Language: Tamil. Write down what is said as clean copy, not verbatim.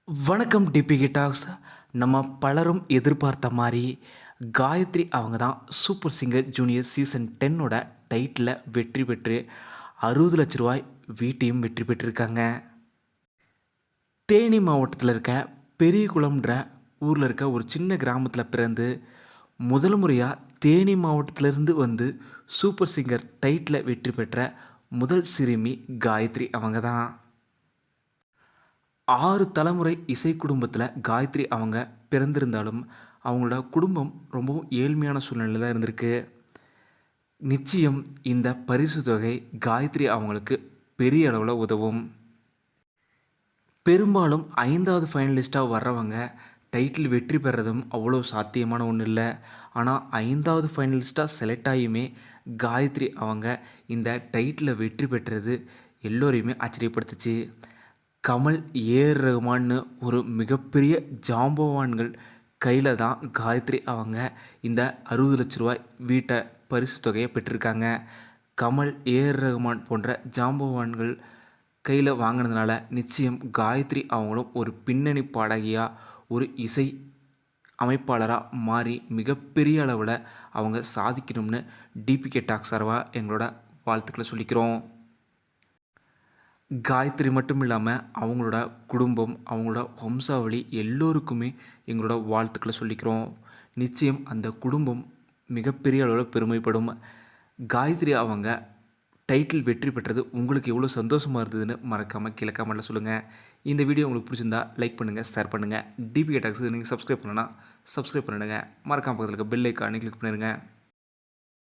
வணக்கம் டிபிகே டாக்ஸ். நம்ம பலரும் எதிர்பார்த்த மாதிரி காயத்ரி அவங்க தான் சூப்பர் சிங்கர் ஜூனியர் சீசன் 10ஓட டைட்டில் வெற்றி பெற்று 60 லட்ச ரூபாய் வீட்டையும் வெற்றி பெற்றிருக்காங்க. தேனி மாவட்டத்தில் இருக்க பெரியகுளம்ன்ற ஊரில் இருக்க ஒரு சின்ன கிராமத்தில் பிறந்து முதல் முறையாக தேனி மாவட்டத்திலிருந்து வந்து சூப்பர் சிங்கர் டைட்டில் வெற்றி பெற்ற முதல் சிறுமி காயத்ரி அவங்க தான். 6 தலைமுறை இசை குடும்பத்தில் காயத்ரி அவங்க பிறந்திருந்தாலும் அவங்களோட குடும்பம் ரொம்பவும் ஏழ்மையான சூழ்நிலையில் தான் இருந்திருக்கு. நிச்சயம் இந்த பரிசு தொகை காயத்ரி அவங்களுக்கு பெரிய அளவில் உதவும். பெரும்பாலும் 5வது ஃபைனலிஸ்ட்டாக வர்றவங்க டைட்டில் வெற்றி பெறதும் அவ்வளோ சாத்தியமான ஒன்றும் இல்லை. ஆனால் 5வது ஃபைனலிஸ்ட்டாக செலக்ட் ஆகியுமே காயத்ரி அவங்க இந்த டைட்டிலை வெற்றி பெற்றது எல்லோரையுமே ஆச்சரியப்படுத்துச்சு. கமல், ரகுமான்னு ஒரு மிகப்பெரிய ஜாம்பவான்கள் கையில் தான் காயத்ரி அவங்க இந்த 60 லட்ச ரூபாய் வீட்டை பரிசு தொகையை பெற்றிருக்காங்க. கமல், ரகுமான் போன்ற ஜாம்பவான்கள் கையில் வாங்கினதுனால நிச்சயம் காயத்ரி அவங்களும் ஒரு பின்னணி பாடகியாக ஒரு இசை அமைப்பாளராக மாறி மிகப்பெரிய அளவில் அவங்க சாதிக்கணும்னு டிபிகே டாக்ஸ் சார்பாக எங்களோட வாழ்த்துக்களை சொல்லிக்கிறோம். காயத்ரி மட்டும் இல்லாமல் அவங்களோட குடும்பம், அவங்களோட வம்சாவளி எல்லோருக்குமே எங்களோட வாழ்த்துக்களை சொல்லிக்கிறோம். நிச்சயம் அந்த குடும்பம் மிகப்பெரிய அளவில் பெருமைப்படும். காயத்ரி அவங்க டைட்டில் வெற்றி பெற்றது உங்களுக்கு எவ்வளோ சந்தோஷமாக இருந்ததுன்னு மறக்காமல் கீழே கமெண்ட்டில் சொல்லுங்கள். இந்த வீடியோ உங்களுக்கு பிடிச்சிருந்தா லைக் பண்ணுங்கள், ஷேர் பண்ணுங்கள். டிபிகே டாக்ஸுக்கு நீங்கள் சப்ஸ்கிரைப் பண்ணணுன்னா சப்ஸ்கிரைப் பண்ணிடுங்க. மறக்காமல் பக்கத்தில் இருக்க பெல் ஐக்கானை கிளிக் பண்ணிடுங்க.